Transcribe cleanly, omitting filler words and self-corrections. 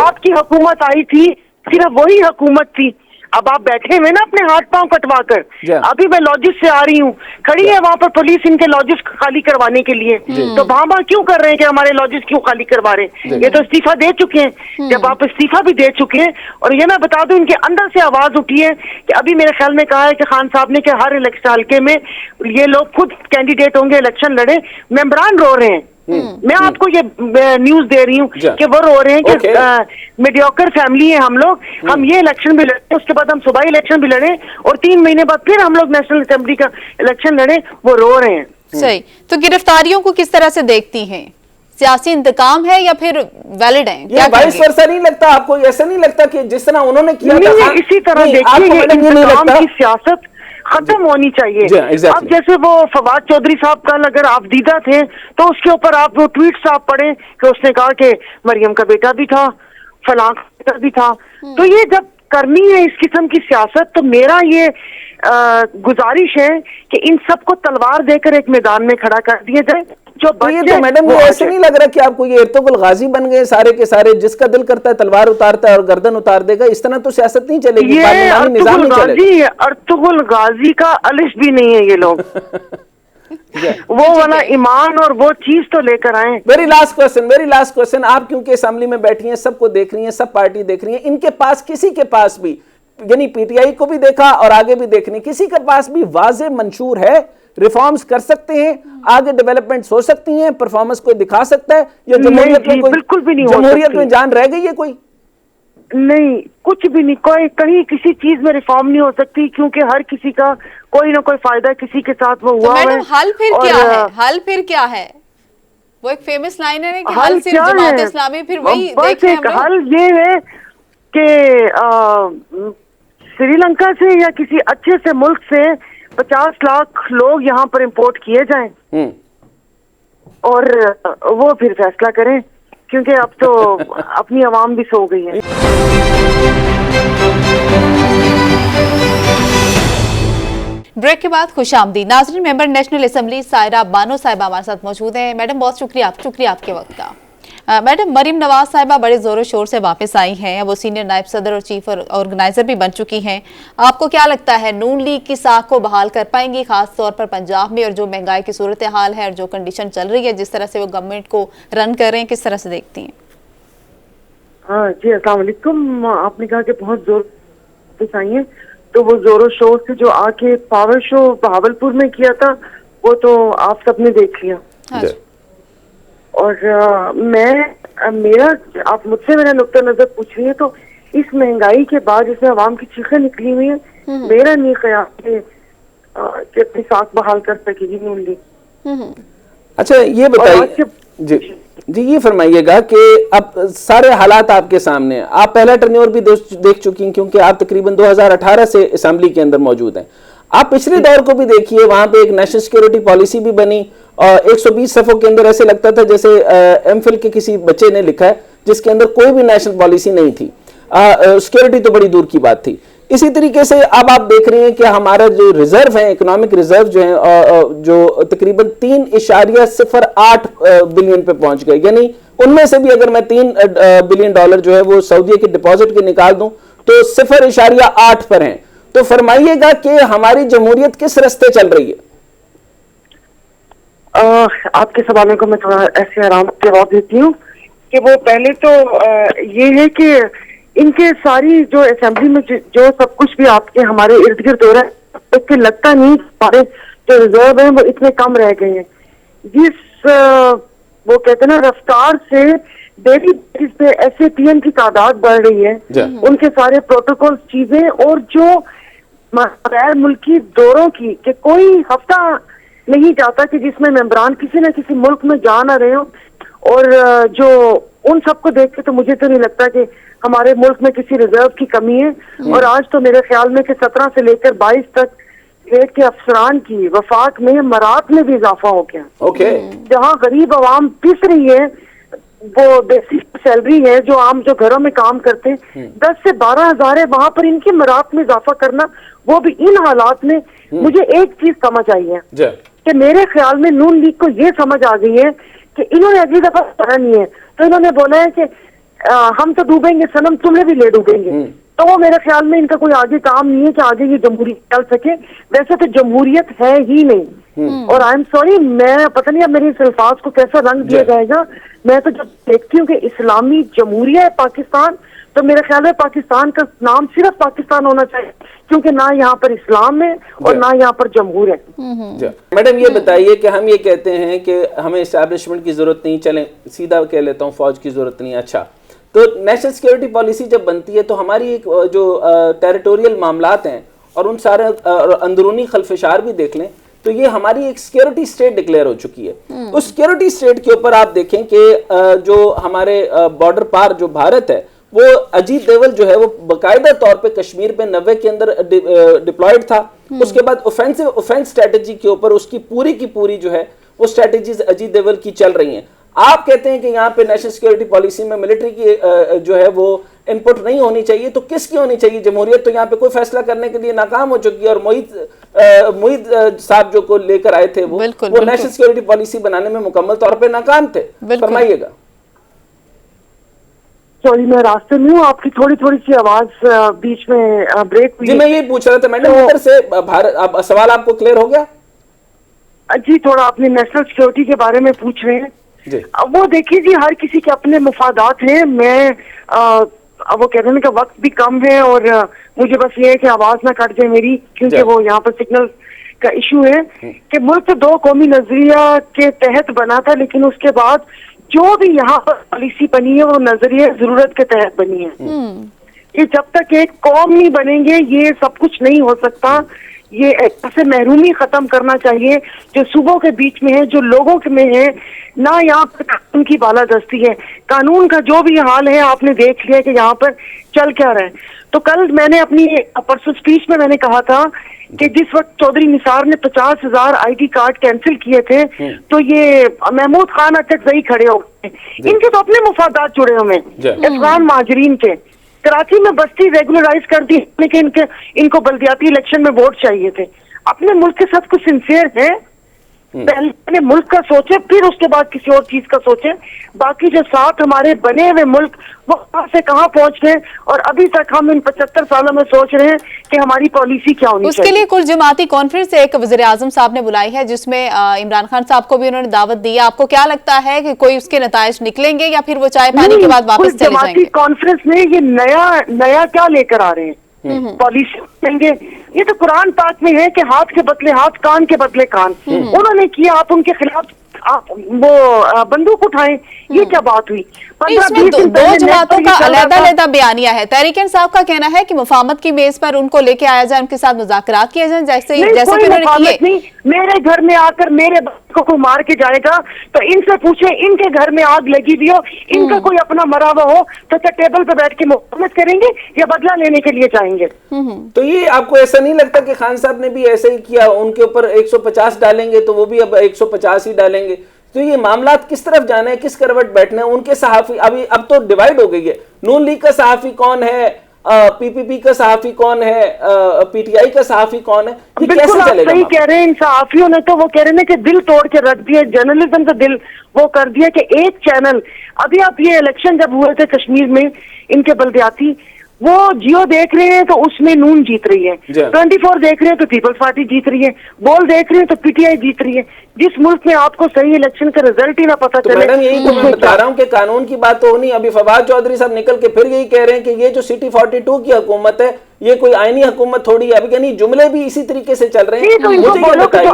आपकी हुकूमत आई थी, सिर्फ वही हुकूमत थी। अब आप बैठे हुए ना अपने हाथ पांव कटवा कर। अभी मैं लॉजिस से आ रही हूँ, खड़ी है वहां पर पुलिस इनके लॉजिस खाली करवाने के लिए। तो भामा क्यों कर रहे हैं कि हमारे लॉजिस क्यों खाली करवा रहे हैं? ये तो इस्तीफा दे चुके हैं। जब आप इस्तीफा भी दे चुके हैं, और ये मैं बता दूं, इनके अंदर से आवाज उठी है कि अभी मेरे ख्याल में कहा है कि खान साहब ने कि हर इलेक्शन हल्के में ये लोग खुद कैंडिडेट होंगे, इलेक्शन लड़े। मेंबरान रो रहे हैं। मैं आपको ये न्यूज दे रही हूँ कि वो रो रहे हैं कि मीडियोकर फैमिली है हम लोग, हम ये इलेक्शन भी लड़े, उसके बाद हम सूबाई इलेक्शन भी लड़े, और 3 महीने बाद फिर हम लोग नेशनल असेंबली का इलेक्शन लड़े। वो रो रहे हैं। सही। तो गिरफ्तारियों को किस तरह से देखती हैं? सियासी इंतकाम है या फिर वैलिड है? क्या वाइस वर्सा नहीं लगता आपको? ऐसा नहीं लगता कि जिस तरह उन्होंने किया था इसी तरह देखिए, इंतकाम की सियासत खत्म होनी चाहिए। exactly. अब जैसे वो फवाद चौधरी साहब कल अगर आप दीदा थे तो उसके ऊपर आप वो ट्वीट्स आप पढ़े कि उसने कहा कि मरियम का बेटा भी था, फलां का बेटा भी था। तो ये जब करनी है इस किस्म की सियासत, तो मेरा ये गुजारिश है कि इन सबको तलवार देकर एक मैदान में खड़ा कर दिया जाए। जो ये तो मैडम, ये ऐसे नहीं लग रहा कि आपको ये इर्तुगरुल गाजी बन गए सारे के सारे, जिसका दिल करता है तलवार उतारता है और गर्दन उतार देगा? इस तरह तो सियासत नहीं चलेगी, पार्लियामानी निजाम नहीं चलेगा। अर्तुगरुल गाजी का अलिश भी नहीं है ये लोग। वो वाला ईमान और वो चीज तो लेकर आए। वेरी लास्ट क्वेश्चन, आप क्योंकि असेंबली में बैठी हैं, सबको देख रही हैं, सब पार्टी देख रही है, इनके पास किसी के पास भी, यानी पीटीआई को भी देखा और आगे भी देखने, किसी के पास भी वाज़े मंशूर है रिफॉर्म्स कर सकते हैं, आगे डेवलपमेंट हो सकती हैं, परफॉर्मेंस कोई दिखा सकता है, या जमहूरियत में कोई, बिल्कुल भी नहीं, जमहूरियत में जान रह गई है कोई? नहीं, कुछ भी नहीं, कोई कहीं किसी चीज में रिफॉर्म नहीं हो सकती, क्योंकि हर किसी का कोई ना कोई फायदा किसी के साथ वो हुआ है। हल फिर क्या है? हल फिर क्या है? वो एक फेमस लाइन है कि हल सिर्फ जमात इस्लामी, फिर वही देखें हम लोग। हल ये है कि श्रीलंका से या किसी अच्छे से मुल्क से 50 लाख लोग यहाँ पर इंपोर्ट किए जाएं और वो फिर फैसला करें, क्योंकि अब तो अपनी आवाम भी सो गई है। ब्रेक के बाद खुशामदीद नाज़रीन। Member national assembly Saira Bano साहिबा हमारे साथ मौजूद हैं। मैडम बहुत शुक्रिया आपके वक्त का। मैडम, मरीम नवाज साहिबा बड़े जोरों शोर से वापस आई हैं, वो सीनियर नायब सदर और चीफ ऑर्गेनाइजर भी बन चुकी हैं। आपको क्या लगता है, नून लीग की साख को बहाल कर पाएंगी, खास तौर पर पंजाब में, और जो महंगाई की सूरत हाल है और जो कंडीशन चल रही है, जिस तरह से वो गवर्नमेंट को रन कर रहे हैं, किस तरह से देखती हैं? हाँ जी, अस्सलाम वालेकुम। आपने कहा कि बहुत जोर वापस आई है, तो वो जोरों शोर से जो आके पावर शो बहावलपुर में किया था, वो तो आप सबने देख लिया। हाँ। और आप मुझसे मेरा नुक्ता नजर पूछ रही है, तो इस महंगाई के बाद जिसमें आवाम की चीखें निकली हुई है, मेरा नहीं ख्याल है कि अपनी साख बहाल कर सकेगी नून लीग। अच्छा, ये बताइए जी, ये फरमाइएगा कि अब सारे हालात आपके सामने हैं, आप पहला टर्नओवर भी देख चुकी हैं, क्योंकि आप तकरीबन 2018 से असेंबली के अंदर मौजूद हैं। आप पिछले दौर को भी देखिए, वहां पे एक नेशनल सिक्योरिटी पॉलिसी भी बनी और 120 सफ़ों के अंदर ऐसे लगता था जैसे एमफिल के किसी बच्चे ने लिखा है, जिसके अंदर कोई भी नेशनल पॉलिसी नहीं थी। सिक्योरिटी तो बड़ी दूर की बात थी। इसी तरीके से अब आप देख रहे हैं कि हमारा जो रिजर्व है, इकोनॉमिक रिजर्व जो है, जो तकरीबन 3.08 बिलियन पे पहुंच गए, यानी उनमें से भी अगर मैं 3 बिलियन डॉलर जो है वो सऊदी के डिपॉजिट के निकाल दूं तो 0.8 पर हैं। तो फरमाइएगा कि हमारी जमहूरियत किस रास्ते चल रही है? आपके सवालों को मैं थोड़ा ऐसे आराम से जवाब देती हूँ कि वो पहले तो ये है कि इनके सारी जो असेंबली में जो सब कुछ भी आपके हमारे इर्द गिर्द हो रहा है, उससे लगता नहीं हमारे जो रिजर्व है वो इतने कम रह गए हैं। जिस वो कहते हैं ना रफ्तार से डेली बेसिस पे SAPM की तादाद बढ़ रही है, उनके सारे प्रोटोकॉल चीजें, और जो गैर मुल्की दौरों की कि कोई हफ्ता नहीं जाता कि जिसमें मेंबरान किसी न किसी मुल्क में जा ना रहे हो, और जो उन सबको देख के तो मुझे तो नहीं लगता कि हमारे मुल्क में किसी रिजर्व की कमी है। और आज तो मेरे ख्याल में कि 17 से लेकर 22 तक स्टेट के अफसरान की वफाक में मरात में भी इजाफा हो गया। जहाँ गरीब आवाम पिस रही है, वो बेसिक सैलरी है जो आम जो घरों में काम करते 10 से 12 हजार है, वहां पर इनकी मरात में इजाफा करना, वो भी इन हालात में। मुझे एक चीज समझ आई है कि मेरे ख्याल में नून लीग को ये समझ आ गई है कि इन्होंने अगली दफा पढ़ा नहीं है, तो इन्होंने बोला है कि हम तो डूबेंगे सनम, तुम्हें भी ले डूबेंगे। तो वो मेरे ख्याल में इनका कोई आगे काम नहीं है कि आगे ये जमहूरियत चल सके। वैसे तो जमहूरियत है ही नहीं। और आई एम सॉरी, मैं पता नहीं अब मेरे इस अल्फाज को कैसा रंग दिया जाएगा। मैं तो जब देखती हूँ कि इस्लामी जमहूरिया है पाकिस्तान, तो मेरे ख्याल में पाकिस्तान का नाम सिर्फ पाकिस्तान होना चाहिए, क्योंकि ना यहाँ पर इस्लाम है और ना यहाँ पर जमहूर है। मैडम ये बताइए कि हम ये कहते हैं कि हमें इस्टेब्लिशमेंट की जरूरत नहीं, चलें सीधा कह लेता हूँ फौज की जरूरत नहीं। अच्छा, तो नेशनल सिक्योरिटी पॉलिसी जब बनती है तो हमारी एक जो टेरिटोरियल मामलात हैं और उन सारे अंदरूनी खलफशार भी देख लें तो ये हमारी एक सिक्योरिटी स्टेट डिक्लेयर हो चुकी है। उस सिक्योरिटी स्टेट के ऊपर आप देखें कि जो हमारे बॉर्डर पार जो भारत है वो अजीत देवल जो है वो बाकायदा तौर पे कश्मीर पे 90 के अंदर डिप्लॉयड था। उसके बाद ऑफेंस स्ट्रेटेजी के ऊपर उसकी पूरी की पूरी जो है वो स्ट्रेटेजीज अजीत देवल की चल रही हैं। आप कहते हैं कि यहाँ पे नेशनल सिक्योरिटी पॉलिसी में मिलिट्री की जो है वो इनपुट नहीं होनी चाहिए, तो किसकी होनी चाहिए? जमहूरियत तो यहाँ पे कोई फैसला करने के लिए नाकाम हो चुकी है और मोहित साहब जो को लेकर आए थे वो नेशनल सिक्योरिटी पॉलिसी बनाने में मुकम्मल तौर पे नाकाम थे। फरमाइएगा। सॉरी, मैं रास्ते में हूँ, आपकी थोड़ी थोड़ी सी आवाज बीच में ब्रेक हुई। जी मैं यही पूछ रहा था मैडम, उधर से भारत सवाल आपको क्लियर हो गया? जी, थोड़ा अपने नेशनल सिक्योरिटी के बारे में पूछ रहे हैं जी। वो देखिए जी, हर किसी के अपने मुफादात हैं। मैं वो कहते हैं कि वक्त भी कम है और मुझे बस ये है कि आवाज ना कट जाए मेरी, क्योंकि वो यहाँ पर सिग्नल का इशू है कि मुल्क तो 2 कौमी नजरिया के तहत बना था, लेकिन उसके बाद जो भी यहाँ पर पॉलिसी बनी है वो नजरिया जरूरत के तहत बनी है। ये जब तक एक कौम नहीं बनेंगे ये सब कुछ नहीं हो सकता। ये ऐसे महरूमी खत्म करना चाहिए जो सूबों के बीच में है, जो लोगों के में है। ना यहाँ पर कानून की बालादस्ती है। कानून का जो भी हाल है आपने देख लिया कि यहाँ पर चल क्या रहा है। तो कल मैंने अपनी परसों स्पीच में मैंने कहा था कि जिस वक्त चौधरी निसार ने 50,000 ID कार्ड कैंसिल किए थे तो ये महमूद खान अटकजई खड़े हो गए। इनके तो अपने मुफादात जुड़े हुए हैं अफगान महाजरीन के। कराची में बस्ती रेगुलराइज कर दी लेकिन इनको बल्दियाती इलेक्शन में वोट चाहिए थे। अपने मुल्क के साथ कुछ सिंसियर है, पहले अपने मुल्क का सोचे फिर उसके बाद किसी और चीज का सोचे। बाकी जो साथ हमारे बने हुए मुल्क वो कहां से कहां पहुंच गए और अभी तक हम इन 75 सालों में सोच रहे हैं कि हमारी पॉलिसी क्या होनी चाहिए। उसके लिए कुल जमाती कॉन्फ्रेंस एक वज़ीर आज़म साहब ने बुलाई है जिसमें इमरान खान साहब को भी उन्होंने दावत दी है। आपको क्या लगता है कि कोई उसके नताइज निकलेंगे या फिर वो चाय पानी के बाद वापस चले जाएंगे? जमाती कॉन्फ्रेंस में ये नया क्या लेकर आ रहे हैं? पॉलिसी देंगे। ये तो कुरान पाक में है कि हाथ के बदले हाथ, कान के बदले कान। उन्होंने किया, आप उनके खिलाफ आप वो बंदूक उठाएं, ये क्या बात हुई? इसमें दो जमातों का अलग-अलग बयानिया है। तहरीक साहब का कहना है कि मुफाहमत की मेज पर उनको लेके आया जाए, उनके साथ मुज़ाकरात किए जाए, जैसे कि उन्होंने किए। मेरे घर में आकर मेरे बच्चों को मार के जाएगा तो इनसे पूछे, इनके घर में आग लगी भी हो, इनका कोई अपना मरा हुआ हो तो क्या टेबल पर बैठ के मुखालमत करेंगे या बदला लेने के लिए जाएंगे? तो ये आपको ऐसा नहीं लगता कि खान साहब ने भी ऐसे ही किया? उनके ऊपर 150 डालेंगे तो वो भी अब 150 ही डालेंगे। तो ये मामलात किस तरफ जाना है, किस करवट बैठना है? उनके सहाफी अब तो डिवाइड हो गई है। नून लीग का सहाफी कौन है, पीपीपी का सहाफी कौन है, पीटीआई का सहाफी कौन है? ये कैसे चलेगा? सही कह रहे हैं इन सहाफियों ने, तो वो कह रहे हैं कि दिल तोड़ के रख दिया, जर्नलिज्म का दिल वो कर दिया कि एक चैनल। अभी आप ये इलेक्शन जब हुए थे कश्मीर में इनके बल्दियाती, वो जियो देख रहे हैं तो उसमें नून जीत रही है, 24 देख रहे हैं तो पीपल्स पार्टी जीत रही है, बोल देख रहे हैं तो पीटीआई जीत रही है। जिस मुल्क में आपको सही इलेक्शन का रिजल्ट ही ना पता चले। मैडम यही तो मैं बता रहा हूँ कि कानून की बात तो होनी। अभी फवाद चौधरी साहब निकल के फिर यही कह रहे हैं कि ये जो सिटी 42 की हुकूमत है ये कोई आईनी हुकूमत थोड़ी है। अभी यानी जुमले भी इसी तरीके से चल रहे हैं। मुझे ये बताइए